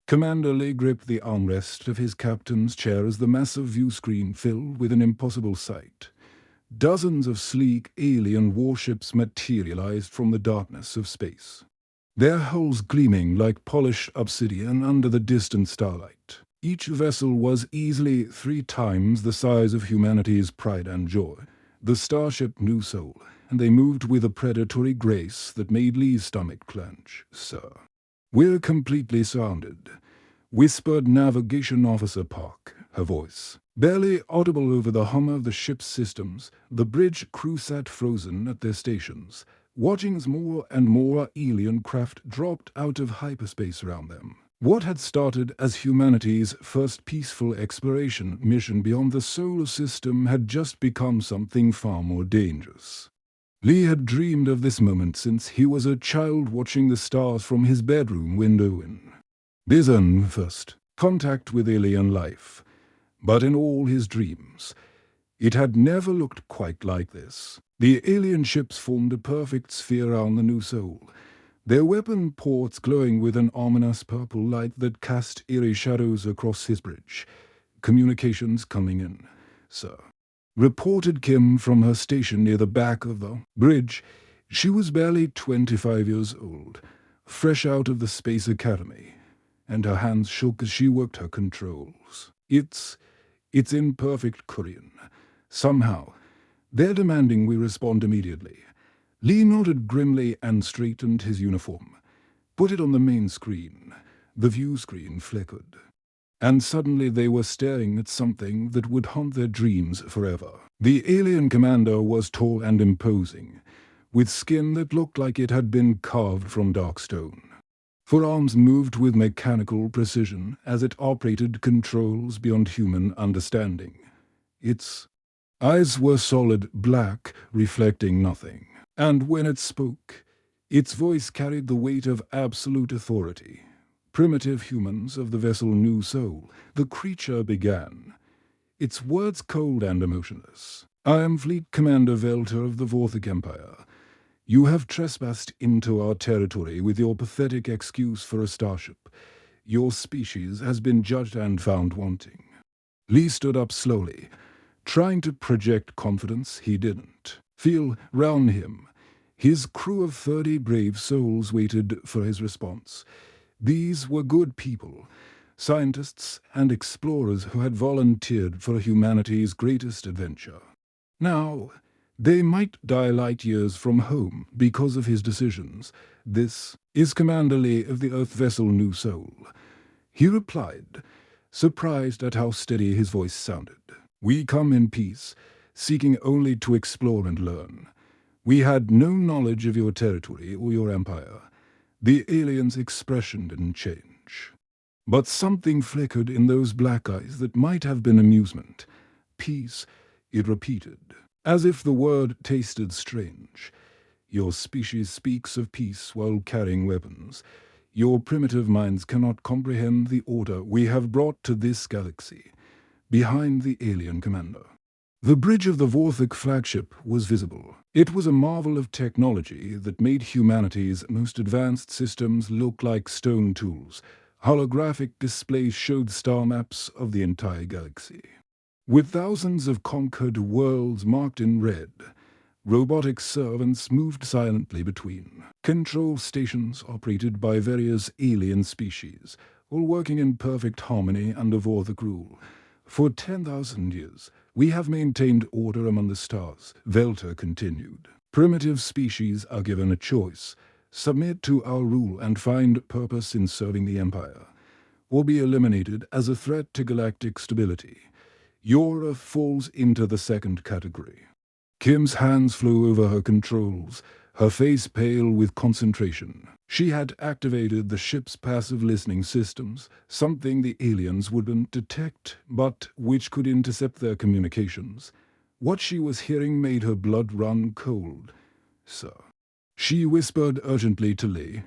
Commander Lee gripped the armrest of his captain's chair as the massive view screen filled with an impossible sight. Dozens of sleek alien warships materialized from the darkness of space, their hulls gleaming like polished obsidian under the distant starlight. Each vessel was easily 3 times the size of humanity's pride and joy, the starship New Soul, and they moved with a predatory grace that made Lee's stomach clench. "Sir, we're completely surrounded," whispered Navigation Officer Park, her voice barely audible over the hum of the ship's systems. The bridge crew sat frozen at their stations, watching as more and more alien craft dropped out of hyperspace around them. What had started as humanity's first peaceful exploration mission beyond the solar system had just become something far more dangerous. Lee had dreamed of this moment since he was a child, watching the stars from his bedroom window in his own first contact with alien life. But in all his dreams, it had never looked quite like this. The alien ships formed a perfect sphere around the New Soul, their weapon ports glowing with an ominous purple light that cast eerie shadows across his bridge. "Communications coming in, sir," reported Kim from her station near the back of the bridge. She was barely 25 years old, fresh out of the Space Academy, and her hands shook as she worked her controls. It's in perfect Korean. Somehow, they're demanding we respond immediately." Lee nodded grimly and straightened his uniform. "Put it on the main screen." The view screen flickered, and suddenly they were staring at something that would haunt their dreams forever. The alien commander was tall and imposing, with skin that looked like it had been carved from dark stone. Forearms moved with mechanical precision as it operated controls beyond human understanding. Its eyes were solid black, reflecting nothing. And when it spoke, its voice carried the weight of absolute authority. "Primitive humans of the vessel New Soul," the creature began, its words cold and emotionless. "I am Fleet Commander Velter of the Vorthic Empire. You have trespassed into our territory with your pathetic excuse for a starship. Your species has been judged and found wanting." Lee stood up slowly, trying to project confidence he didn't feel round him. His crew of 30 brave souls waited for his response. These were good people, scientists and explorers who had volunteered for humanity's greatest adventure. Now, they might die light years from home because of his decisions. "This is Commander Lee of the Earth vessel New Soul," he replied, surprised at how steady his voice sounded. "We come in peace, seeking only to explore and learn. We had no knowledge of your territory or your empire." The alien's expression didn't change, but something flickered in those black eyes that might have been amusement. "Peace," it repeated, as if the word tasted strange. "Your species speaks of peace while carrying weapons. Your primitive minds cannot comprehend the order we have brought to this galaxy." Behind the alien commander, the bridge of the Vorthic flagship was visible. It was a marvel of technology that made humanity's most advanced systems look like stone tools. Holographic displays showed star maps of the entire galaxy, with thousands of conquered worlds marked in red. Robotic servants moved silently between control stations operated by various alien species, all working in perfect harmony under Vorthic rule. "For 10,000 years, we have maintained order among the stars," Velter continued. "Primitive species are given a choice: submit to our rule and find purpose in serving the Empire, or be eliminated as a threat to galactic stability. Your Earth falls into the second category." Kim's hands flew over her controls, her face pale with concentration. She had activated the ship's passive listening systems, something the aliens wouldn't detect, but which could intercept their communications. What she was hearing made her blood run cold. "Sir," she whispered urgently to Lee,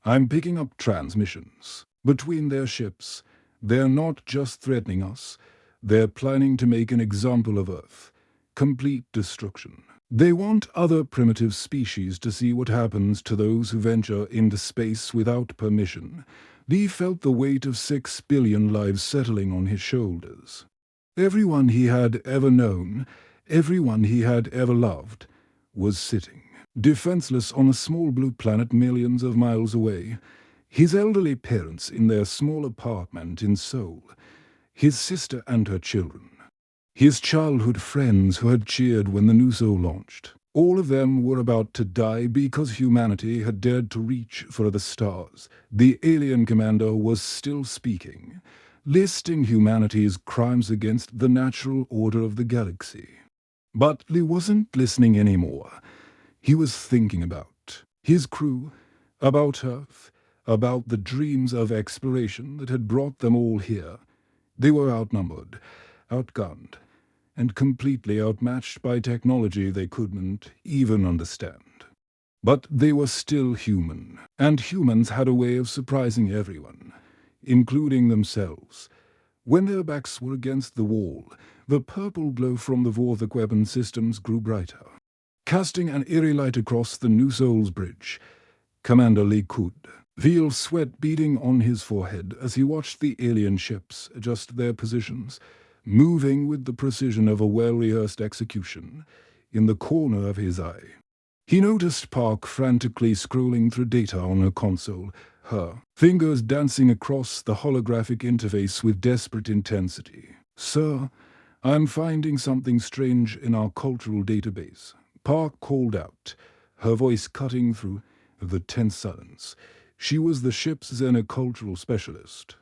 "I'm picking up transmissions between their ships. They're not just threatening us, they're planning to make an example of Earth. Complete destruction. They want other primitive species to see what happens to those who venture into space without permission. Lee felt the weight of 6 billion lives settling on his shoulders. Everyone he had ever known, everyone he had ever loved, was sitting, defenseless on a small blue planet millions of miles away. His elderly parents in their small apartment in Seoul, his sister and her children, his childhood friends who had cheered when the new Seoul launched. All of them were about to die because humanity had dared to reach for the stars. The alien commander was still speaking, listing humanity's crimes against the natural order of the galaxy. But Lee wasn't listening anymore. He was thinking about his crew, about Earth, about the dreams of exploration that had brought them all here. They were outnumbered, outgunned, and completely outmatched by technology they couldn't even understand. But they were still human, and humans had a way of surprising everyone, including themselves. When their backs were against the wall, the purple glow from the Vorthok weapon systems grew brighter, casting an eerie light across the New Seoul's bridge. Commander Lee could feel sweat beading on his forehead as he watched the alien ships adjust their positions, moving with the precision of a well-rehearsed execution. In the corner of his eye, he noticed Park frantically scrolling through data on her console, her fingers dancing across the holographic interface with desperate intensity. "Sir, I'm finding something strange in our cultural database," Park called out, her voice cutting through the tense silence. She was the ship's xenocultural specialist,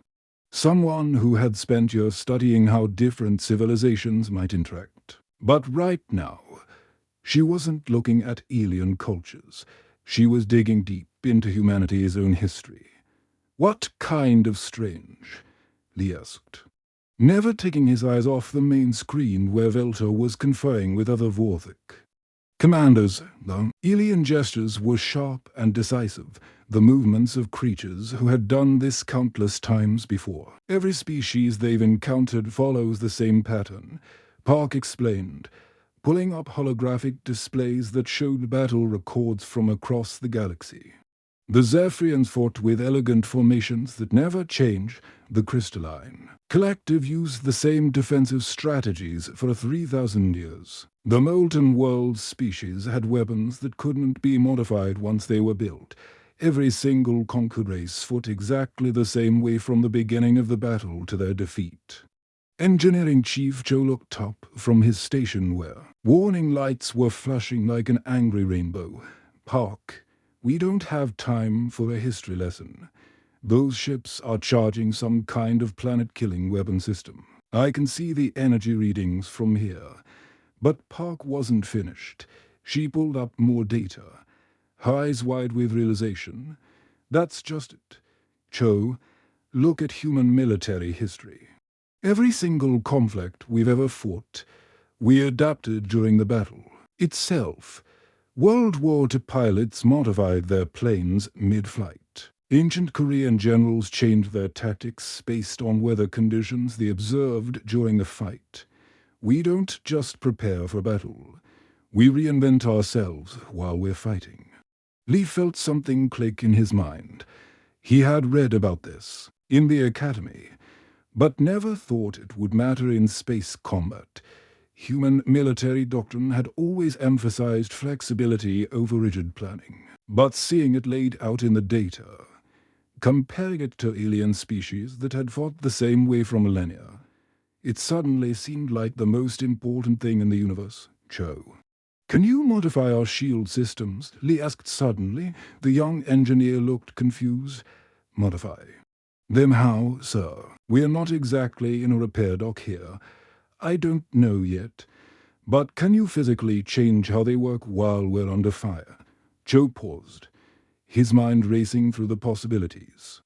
someone who had spent years studying how different civilizations might interact. But right now, she wasn't looking at alien cultures. She was digging deep into humanity's own history. "What kind of strange?" Lee asked, never taking his eyes off the main screen where Velta was conferring with other Vorthok commanders. The alien gestures were sharp and decisive, the movements of creatures who had done this countless times before. "Every species they've encountered follows the same pattern," Park explained, pulling up holographic displays that showed battle records from across the galaxy. "The Zephyrians fought with elegant formations that never change. The crystalline collective used the same defensive strategies for 3,000 years. The molten world species had weapons that couldn't be modified once they were built. Every single conquered race fought exactly the same way from the beginning of the battle to their defeat." Engineering Chief Joe looked up from his station where warning lights were flashing like an angry rainbow. "Park, we don't have time for a history lesson. Those ships are charging some kind of planet-killing weapon system. I can see the energy readings from here." But Park wasn't finished. She pulled up more data, her eyes wide with realization. "That's just it. Cho, look at human military history. Every single conflict we've ever fought, we adapted during the battle itself. World War II pilots modified their planes mid-flight. Ancient Korean generals changed their tactics based on weather conditions they observed during the fight. We don't just prepare for battle. We reinvent ourselves while we're fighting." Lee felt something click in his mind. He had read about this in the academy, but never thought it would matter in space combat. Human military doctrine had always emphasized flexibility over rigid planning. But seeing it laid out in the data, comparing it to alien species that had fought the same way for millennia, it suddenly seemed like the most important thing in the universe. "Cho, can you modify our shield systems?" Lee asked suddenly. The young engineer looked confused. "Modify them how, sir? We're not exactly in a repair dock here. I don't know yet. But can you physically change how they work while we're under fire?" Cho paused, his mind racing through the possibilities.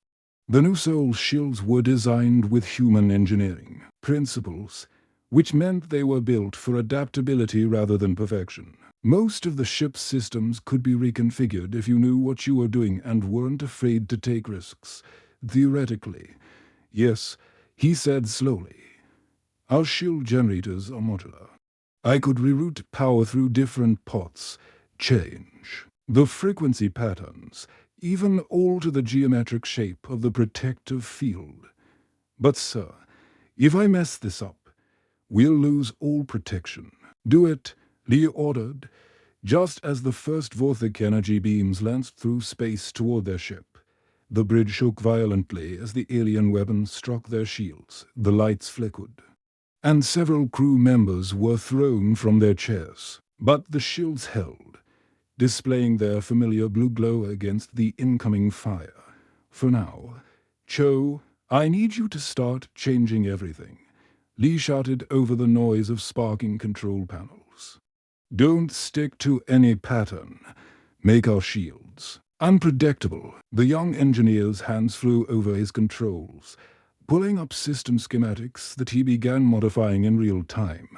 The New Seoul shields were designed with human engineering principles, which meant they were built for adaptability rather than perfection. Most of the ship's systems could be reconfigured if you knew what you were doing and weren't afraid to take risks. Theoretically. "Yes," he said slowly. "Our shield generators are modular. I could reroute power through different pots, change the frequency patterns, even alter the geometric shape of the protective field. But, sir, if I mess this up, we'll lose all protection. Do it, Lee ordered, just as the first Vorthik energy beams lanced through space toward their ship. The bridge shook violently as the alien weapons struck their shields. The lights flickered, and several crew members were thrown from their chairs. But the shields held, displaying their familiar blue glow against the incoming fire. For now, Cho, I need you to start changing everything, Lee shouted over the noise of sparking control panels. Don't stick to any pattern. Make our shields unpredictable. The young engineer's hands flew over his controls, pulling up system schematics that he began modifying in real time.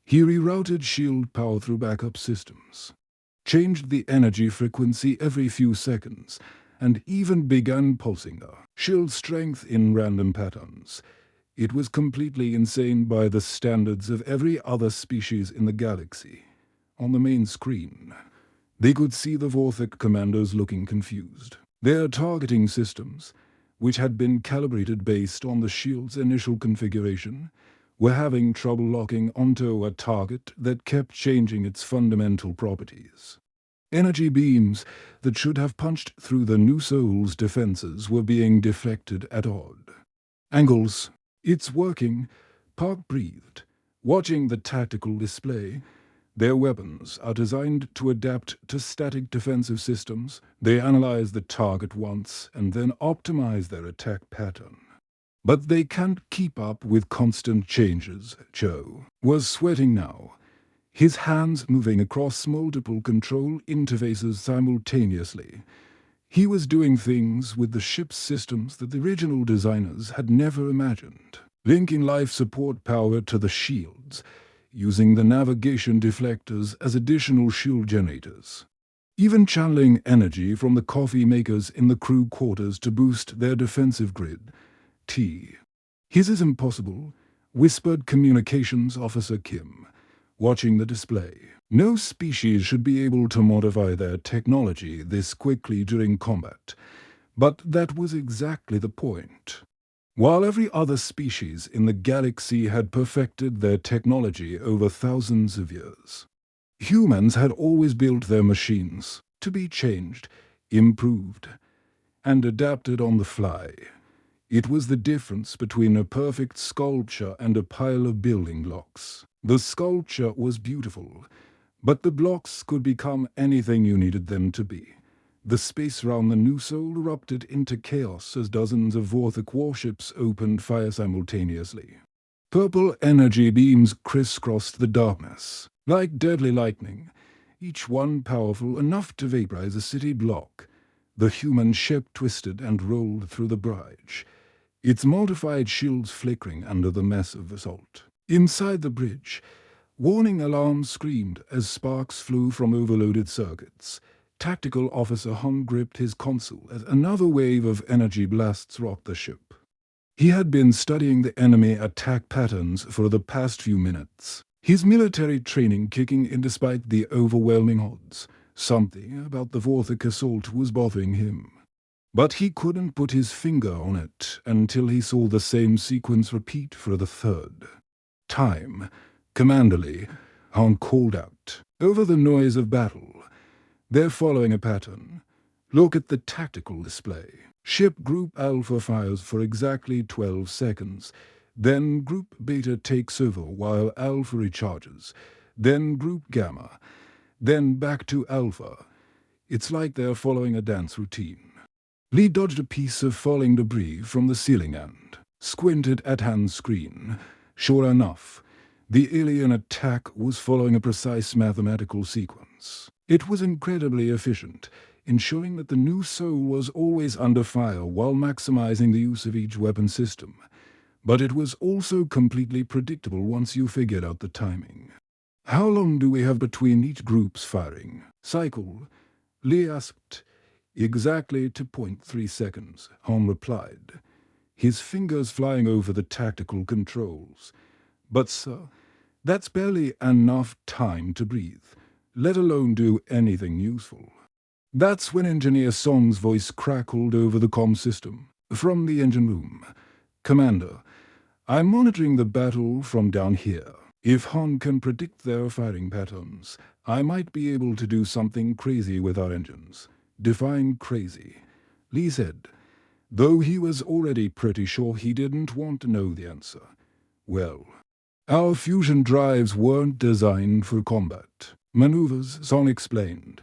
He rerouted shield power through backup systems, changed the energy frequency every few seconds, and even began pulsing a shield strength in random patterns. It was completely insane by the standards of every other species in the galaxy. On the main screen, they could see the Vorthik commanders looking confused. Their targeting systems, which had been calibrated based on the shield's initial configuration, were having trouble locking onto a target that kept changing its fundamental properties. Energy beams that should have punched through the new soul's defenses were being deflected at odd angles. It's working, Park breathed, watching the tactical display. Their weapons are designed to adapt to static defensive systems. They analyze the target once and then optimize their attack pattern. But they can't keep up with constant changes. Joe was sweating now, his hands moving across multiple control interfaces simultaneously. He was doing things with the ship's systems that the original designers had never imagined, linking life support power to the shields, using the navigation deflectors as additional shield generators, even channeling energy from the coffee makers in the crew quarters to boost their defensive grid. His is impossible, whispered Communications Officer Kim, watching the display. No species should be able to modify their technology this quickly during combat, but that was exactly the point. While every other species in the galaxy had perfected their technology over thousands of years, humans had always built their machines to be changed, improved, and adapted on the fly. It was the difference between a perfect sculpture and a pile of building blocks. The sculpture was beautiful, but the blocks could become anything you needed them to be. The space around the new soul erupted into chaos as dozens of Vorthik warships opened fire simultaneously. Purple energy beams crisscrossed the darkness, like deadly lightning, each one powerful enough to vaporize a city block. The human ship twisted and rolled through the bridge, its modified shields flickering under the massive assault. Inside the bridge, warning alarms screamed as sparks flew from overloaded circuits. Tactical Officer Hung gripped his console as another wave of energy blasts rocked the ship. He had been studying the enemy attack patterns for the past few minutes, his military training kicking in despite the overwhelming odds. Something about the Vorthik assault was bothering him, but he couldn't put his finger on it until he saw the same sequence repeat for the third time. Commander Lee, Hung called out over the noise of battle. They're following a pattern. Look at the tactical display. Ship Group Alpha fires for exactly 12 seconds. Then Group Beta takes over while Alpha recharges. Then Group Gamma. Then back to Alpha. It's like they're following a dance routine. Lee dodged a piece of falling debris from the ceiling and squinted at Han's screen. Sure enough, the alien attack was following a precise mathematical sequence. It was incredibly efficient, ensuring that the new soul was always under fire while maximizing the use of each weapon system. But it was also completely predictable once you figured out the timing. How long do we have between each group's firing cycle? Lee asked. Exactly 2.3 seconds, Hom replied, his fingers flying over the tactical controls. But, sir, that's barely enough time to breathe, let alone do anything useful. That's when Engineer Song's voice crackled over the comm system. From the engine room. "Commander, I'm monitoring the battle from down here. If Han can predict their firing patterns, I might be able to do something crazy with our engines." Define crazy, Lee said, though he was already pretty sure he didn't want to know the answer. "Well, our fusion drives weren't designed for combat maneuvers," Song explained,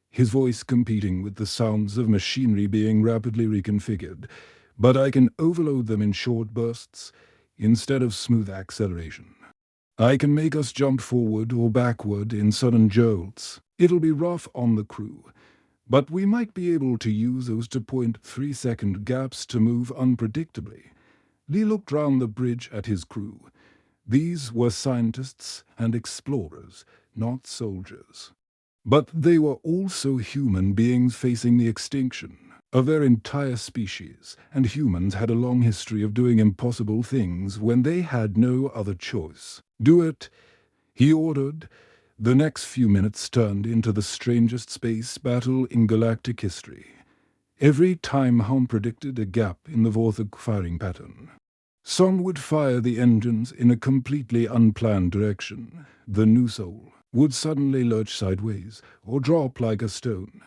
his voice competing with the sounds of machinery being rapidly reconfigured. "But I can overload them in short bursts instead of smooth acceleration. I can make us jump forward or backward in sudden jolts. It'll be rough on the crew, but we might be able to use those 2.3-second gaps to move unpredictably." Lee looked round the bridge at his crew. These were scientists and explorers, not soldiers. But they were also human beings facing the extinction of their entire species, and humans had a long history of doing impossible things when they had no other choice. "Do it," he ordered. The next few minutes turned into the strangest space battle in galactic history. Every time Han predicted a gap in the Vorthok firing pattern, Song would fire the engines in a completely unplanned direction. The new soul would suddenly lurch sideways, or drop like a stone,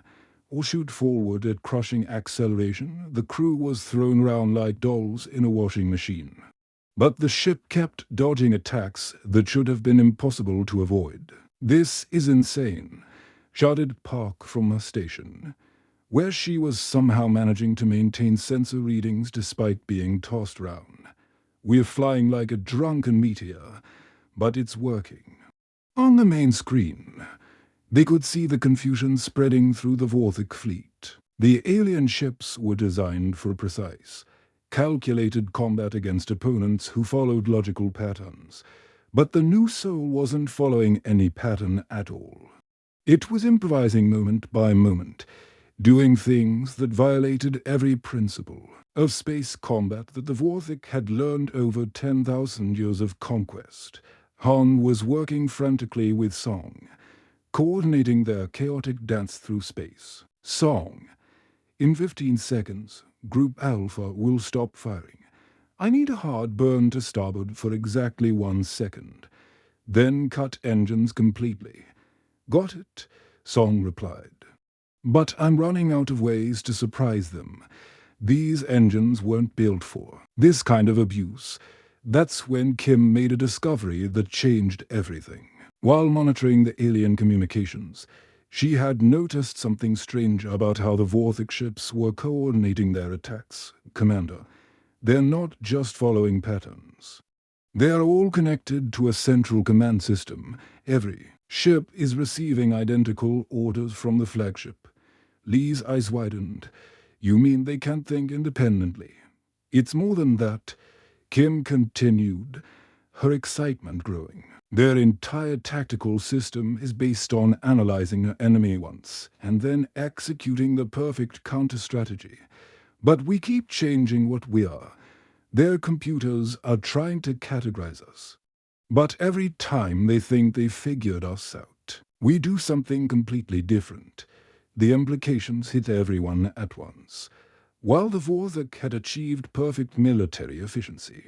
or shoot forward at crushing acceleration. The crew was thrown around like dolls in a washing machine. But the ship kept dodging attacks that should have been impossible to avoid. "This is insane," shouted Park from her station, where she was somehow managing to maintain sensor readings despite being tossed around. "We're flying like a drunken meteor, but it's working." On the main screen, they could see the confusion spreading through the Vorthok fleet. The alien ships were designed for precise, calculated combat against opponents who followed logical patterns. But the new soul wasn't following any pattern at all. It was improvising moment by moment, doing things that violated every principle of space combat that the Vorthok had learned over 10,000 years of conquest. Han was working frantically with Song, coordinating their chaotic dance through space. "Song, in 15 seconds, Group Alpha will stop firing. I need a hard burn to starboard for exactly 1 second. Then cut engines completely." "Got it," Song replied. "But I'm running out of ways to surprise them. These engines weren't built for this kind of abuse." That's when Kim made a discovery that changed everything. While monitoring the alien communications, she had noticed something strange about how the Vorthok ships were coordinating their attacks. "Commander, they're not just following patterns. They're all connected to a central command system. Every ship is receiving identical orders from the flagship." Lee's eyes widened. "You mean they can't think independently?" "It's more than that," Kim continued, her excitement growing. "Their entire tactical system is based on analyzing an enemy once, and then executing the perfect counter-strategy. But we keep changing what we are. Their computers are trying to categorize us. But every time they think they've figured us out, we do something completely different. The implications hit everyone at once. While the Vorthok had achieved perfect military efficiency,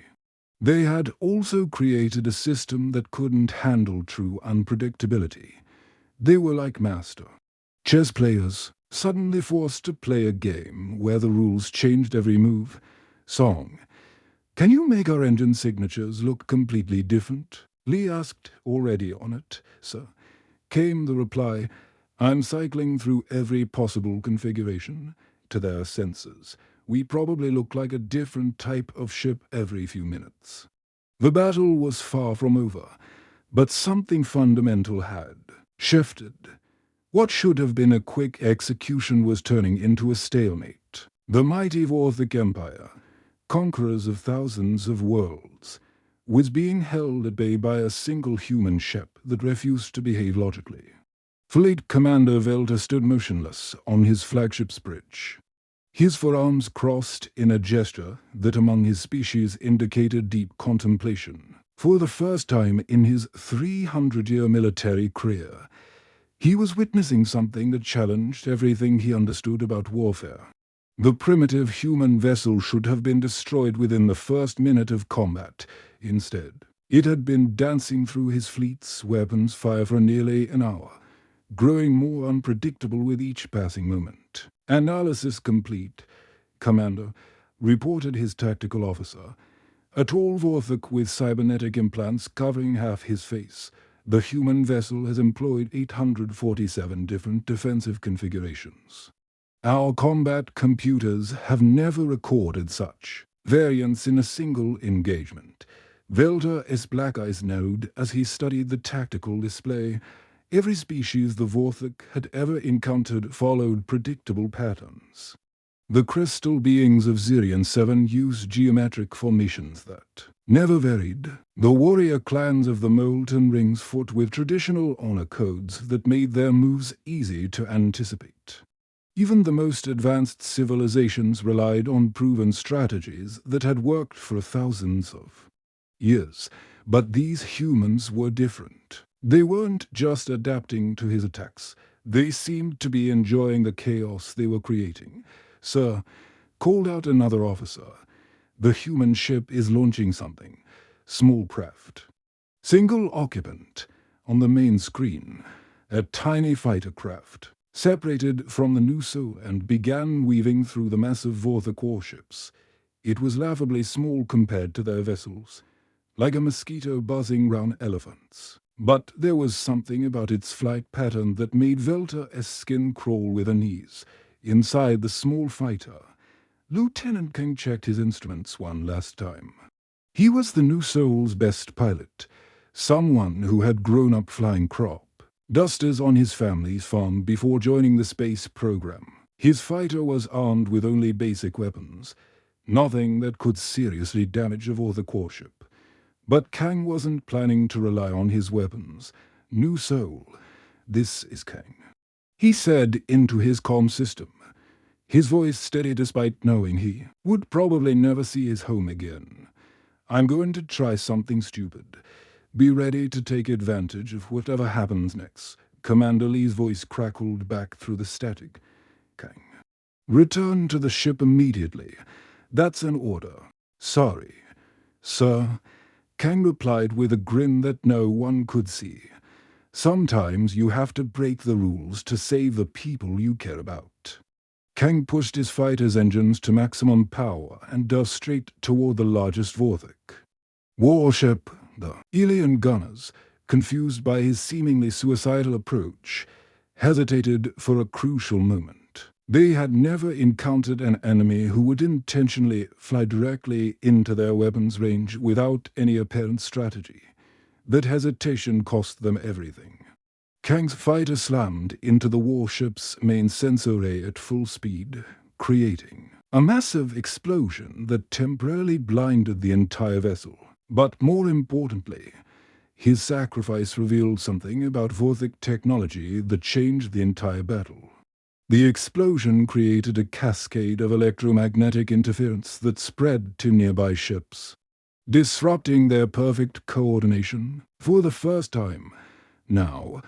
they had also created a system that couldn't handle true unpredictability. They were like master chess players, suddenly forced to play a game where the rules changed every move. "Song, can you make our engine signatures look completely different?" Lee asked. "Already on it, sir," came the reply. "I'm cycling through every possible configuration. To their sensors, we probably look like a different type of ship every few minutes." The battle was far from over, but something fundamental had shifted. What should have been a quick execution was turning into a stalemate. The mighty Vorthok Empire, conquerors of thousands of worlds, was being held at bay by a single human ship that refused to behave logically. Fleet Commander Velta stood motionless on his flagship's bridge, his forearms crossed in a gesture that among his species indicated deep contemplation. For the first time in his 300-year military career, He was witnessing something that challenged everything he understood about warfare. The primitive human vessel should have been destroyed within the first minute of combat. Instead, it had been dancing through his fleet's weapons fire for nearly an hour, growing more unpredictable with each passing moment. Analysis complete, Commander, reported his tactical officer, a tall Vorthok with cybernetic implants covering half his face. The human vessel has employed 847 different defensive configurations. Our combat computers have never recorded such variance in a single engagement. Velter S. Black Eyes noted as he studied the tactical display. Every species the Vorthok had ever encountered followed predictable patterns. The crystal beings of Zirion 7 used geometric formations that never varied. The warrior clans of the Molten Rings fought with traditional honor codes that made their moves easy to anticipate. Even the most advanced civilizations relied on proven strategies that had worked for thousands of years. But these humans were different. They weren't just adapting to his attacks. They seemed to be enjoying the chaos they were creating. "Sir," called out another officer, "the human ship is launching something. Small craft. Single occupant. On the main screen. A tiny fighter craft. Separated from the new Sol and began weaving through the massive Vorthok warships. It was laughably small compared to their vessels, like a mosquito buzzing round elephants. But there was something about its flight pattern that made Velter's skin crawl with unease. Inside the small fighter, Lieutenant King checked his instruments one last time. He was the new Sol's best pilot, someone who had grown up flying crop dusters on his family's farm before joining the space program. His fighter was armed with only basic weapons, nothing that could seriously damage a Vorthok warship. But Kang wasn't planning to rely on his weapons. "New Sol, this is Kang," he said into his comm system, his voice steady despite knowing he would probably never see his home again. "I'm going to try something stupid. Be ready to take advantage of whatever happens next." Commander Lee's voice crackled back through the static. "Kang, return to the ship immediately. That's an order." "Sorry, sir," Kang replied with a grin that no one could see. "Sometimes you have to break the rules to save the people you care about." Kang pushed his fighter's engines to maximum power and dove straight toward the largest Vorthok warship. The alien gunners, confused by his seemingly suicidal approach, hesitated for a crucial moment. They had never encountered an enemy who would intentionally fly directly into their weapons range without any apparent strategy. That hesitation cost them everything. Kang's fighter slammed into the warship's main sensor array at full speed, creating a massive explosion that temporarily blinded the entire vessel. But more importantly, his sacrifice revealed something about Vorthok technology that changed the entire battle. The explosion created a cascade of electromagnetic interference that spread to nearby ships, disrupting their perfect coordination. "For the first time, now,"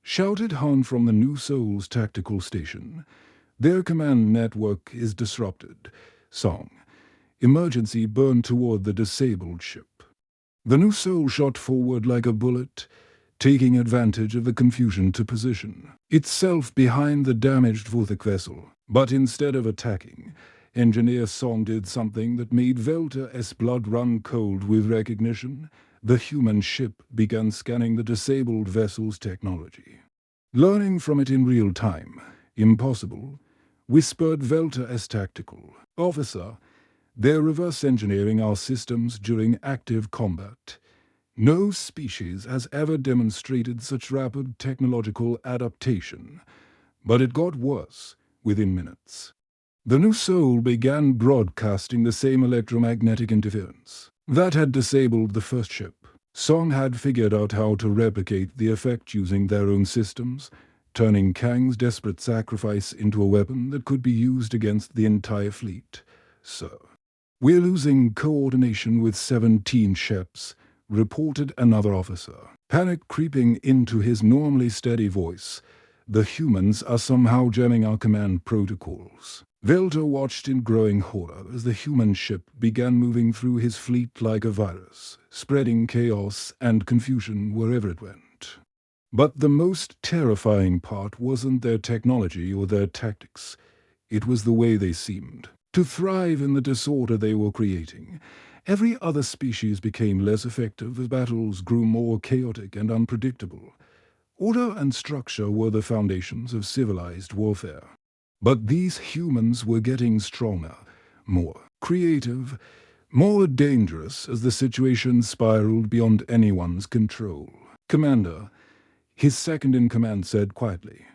shouted Han from the new Sol's tactical station, "their command network is disrupted. Song, emergency burn toward the disabled ship." The new Sol shot forward like a bullet, taking advantage of the confusion to position itself behind the damaged Vorthok vessel. But instead of attacking, Engineer Song did something that made Velter's blood run cold with recognition. The human ship began scanning the disabled vessel's technology. "Learning from it in real time. Impossible," whispered Velter's tactical officer. "They're reverse engineering our systems during active combat. No species has ever demonstrated such rapid technological adaptation." But it got worse within minutes. The new Sol began broadcasting the same electromagnetic interference that had disabled the first ship. Song had figured out how to replicate the effect using their own systems, turning Kang's desperate sacrifice into a weapon that could be used against the entire fleet. "Sir, we're losing coordination with 17 ships," reported another officer, panic creeping into his normally steady voice. The humans are somehow jamming our command protocols. Velter watched in growing horror as the human ship began moving through his fleet like a virus, spreading chaos and confusion wherever it went. But the most terrifying part wasn't their technology or their tactics. It was the way they seemed to thrive in the disorder they were creating. Every other species became less effective as battles grew more chaotic and unpredictable. Order and structure were the foundations of civilized warfare. But these humans were getting stronger, more creative, more dangerous as the situation spiraled beyond anyone's control. "Commander," his second-in-command said quietly,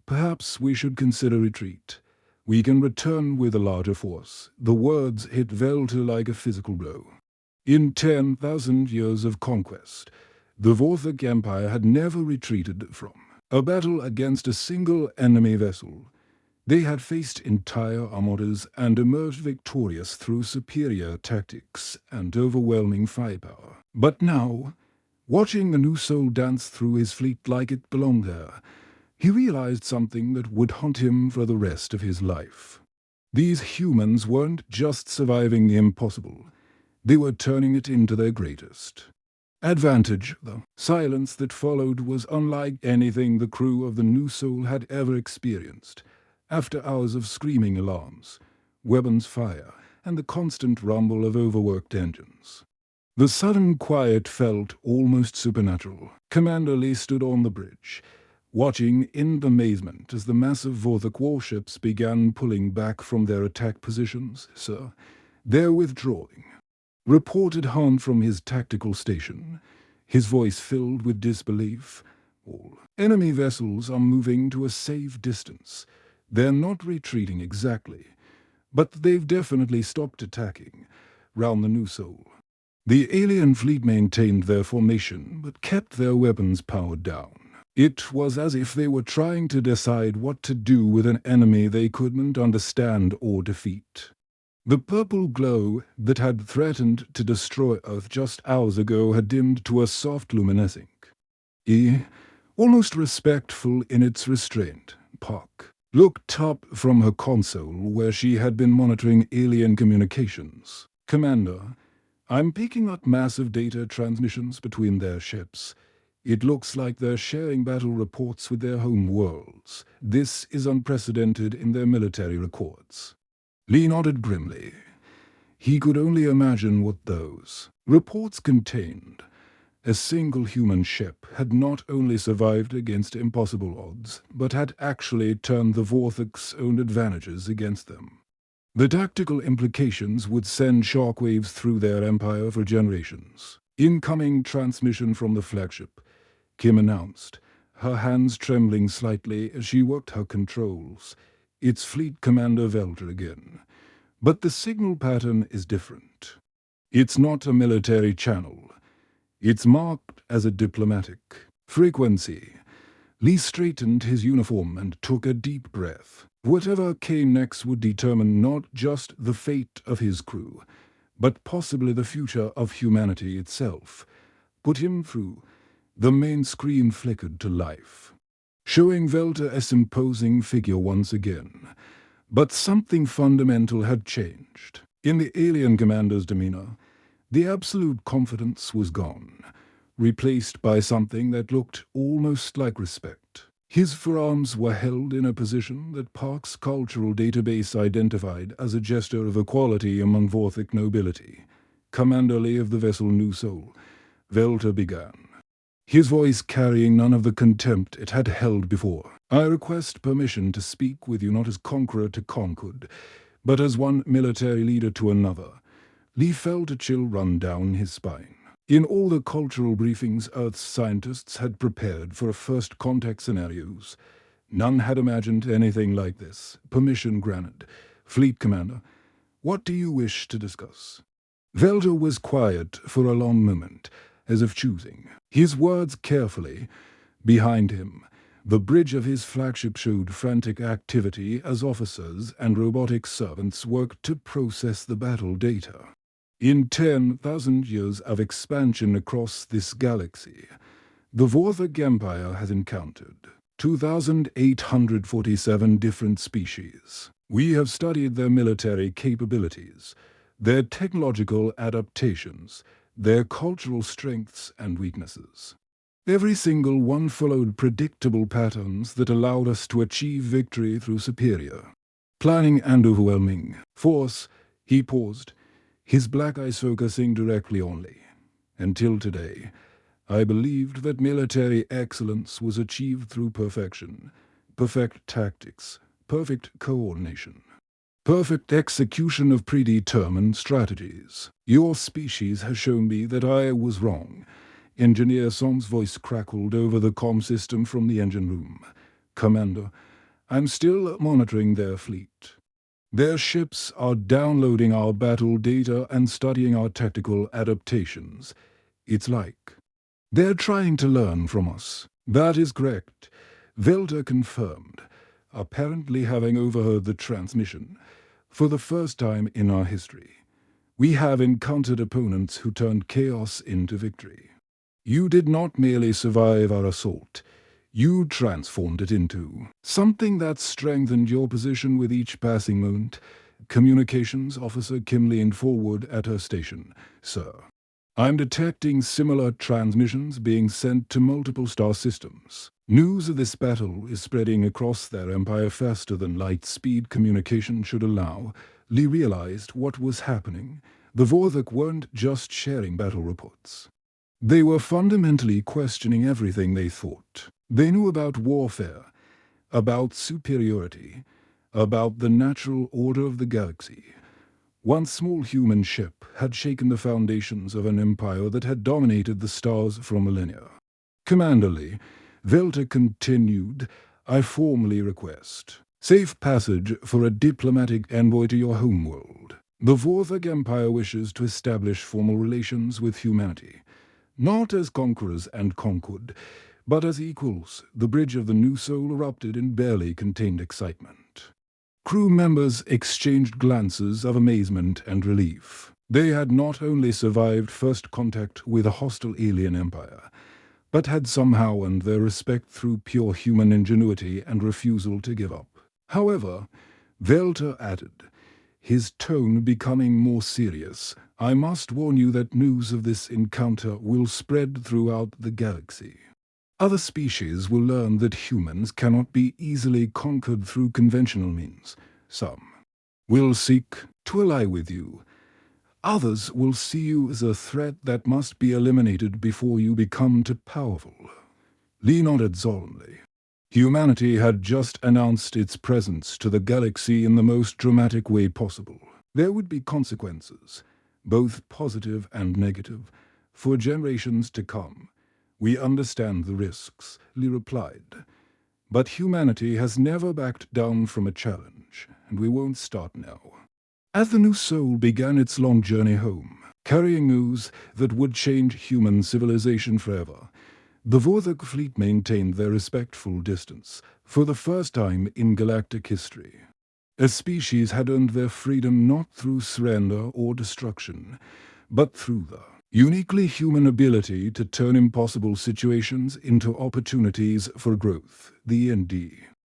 "perhaps we should consider retreat. We can return with a larger force." The words hit Velter like a physical blow. In 10,000 years of conquest, the Vorthok Empire had never retreated from a battle against a single enemy vessel. They had faced entire armadas and emerged victorious through superior tactics and overwhelming firepower. But now, watching the new soul dance through his fleet like it belonged there, he realized something that would haunt him for the rest of his life. These humans weren't just surviving the impossible, they were turning it into their greatest advantage. The silence that followed was unlike anything the crew of the New Soul had ever experienced. After hours of screaming alarms, weapons fire, and the constant rumble of overworked engines, the sudden quiet felt almost supernatural. Commander Lee stood on the bridge, watching in amazement as the massive Vorthok warships began pulling back from their attack positions. "Sir, they're withdrawing," reported Han from his tactical station, his voice filled with disbelief. "All enemy vessels are moving to a safe distance. They're not retreating exactly, but they've definitely stopped attacking round the New Soul." The alien fleet maintained their formation, but kept their weapons powered down. It was as if they were trying to decide what to do with an enemy they couldn't understand or defeat. The purple glow that had threatened to destroy Earth just hours ago had dimmed to a soft luminescing, almost respectful in its restraint. Park looked up from her console where she had been monitoring alien communications. "Commander, I'm picking up massive data transmissions between their ships. It looks like they're sharing battle reports with their home worlds. This is unprecedented in their military records." Lee nodded grimly. He could only imagine what those reports contained. A single human ship had not only survived against impossible odds, but had actually turned the Vorthok's own advantages against them. The tactical implications would send shockwaves through their empire for generations. "Incoming transmission from the flagship," Kim announced, her hands trembling slightly as she worked her controls. "It's Fleet Commander Velter again. But the signal pattern is different. It's not a military channel. It's marked as a diplomatic frequency." Lee straightened his uniform and took a deep breath. Whatever came next would determine not just the fate of his crew, but possibly the future of humanity itself. "Put him through." The main screen flickered to life, showing Velter as imposing figure once again. But something fundamental had changed. In the alien commander's demeanor, the absolute confidence was gone, replaced by something that looked almost like respect. His forearms were held in a position that Park's cultural database identified as a gesture of equality among Vorthok nobility. "Commander Lee of the vessel New Soul," Velter began, his voice carrying none of the contempt it had held before. "I request permission to speak with you not as conqueror to conquered, but as one military leader to another." Lee felt a chill run down his spine. In all the cultural briefings Earth's scientists had prepared for first contact scenarios, none had imagined anything like this. "Permission granted. Fleet Commander, what do you wish to discuss?" Velter was quiet for a long moment, as if choosing his words carefully. Behind him, the bridge of his flagship showed frantic activity as officers and robotic servants worked to process the battle data. In 10,000 years of expansion across this galaxy, the Vorthok Empire has encountered 2,847 different species. We have studied their military capabilities, their technological adaptations, their cultural strengths and weaknesses. Every single one followed predictable patterns that allowed us to achieve victory through superior planning and overwhelming force. He paused, his black eyes focusing directly on Lee. Until today, I believed that military excellence was achieved through perfection, perfect tactics, perfect coordination, perfect execution of predetermined strategies. Your species has shown me that I was wrong. Engineer Som's voice crackled over the comm system from the engine room. Commander, I'm still monitoring their fleet. Their ships are downloading our battle data and studying our tactical adaptations. It's like they're trying to learn from us. That is correct. Velta confirmed, apparently having overheard the transmission. For the first time in our history, we have encountered opponents who turned chaos into victory. You did not merely survive our assault. You transformed it into something that strengthened your position with each passing moment. Communications Officer Kim leaned forward at her station. Sir, I'm detecting similar transmissions being sent to multiple star systems. News of this battle is spreading across their empire faster than light-speed communication should allow. Lee realized what was happening. The Vorthok weren't just sharing battle reports. They were fundamentally questioning everything they thought. They knew about warfare, about superiority, about the natural order of the galaxy. One small human ship had shaken the foundations of an empire that had dominated the stars for millennia. Commander Lee, Velta continued, I formally request safe passage for a diplomatic envoy to your homeworld. The Vorthok Empire wishes to establish formal relations with humanity. Not as conquerors and conquered, but as equals. The bridge of the new soul erupted in barely contained excitement. Crew members exchanged glances of amazement and relief. They had not only survived first contact with a hostile alien empire, but had somehow earned their respect through pure human ingenuity and refusal to give up. However, Velta added, his tone becoming more serious, I must warn you that news of this encounter will spread throughout the galaxy. Other species will learn that humans cannot be easily conquered through conventional means. Some will seek to ally with you. Others will see you as a threat that must be eliminated before you become too powerful. Lee nodded solemnly. Humanity had just announced its presence to the galaxy in the most dramatic way possible. There would be consequences, both positive and negative, for generations to come. We understand the risks, Lee replied. But humanity has never backed down from a challenge, and we won't start now. As the new soul began its long journey home, carrying news that would change human civilization forever, the Vorthok fleet maintained their respectful distance for the first time in galactic history. A species had earned their freedom not through surrender or destruction, but through the uniquely human ability to turn impossible situations into opportunities for growth. The ND.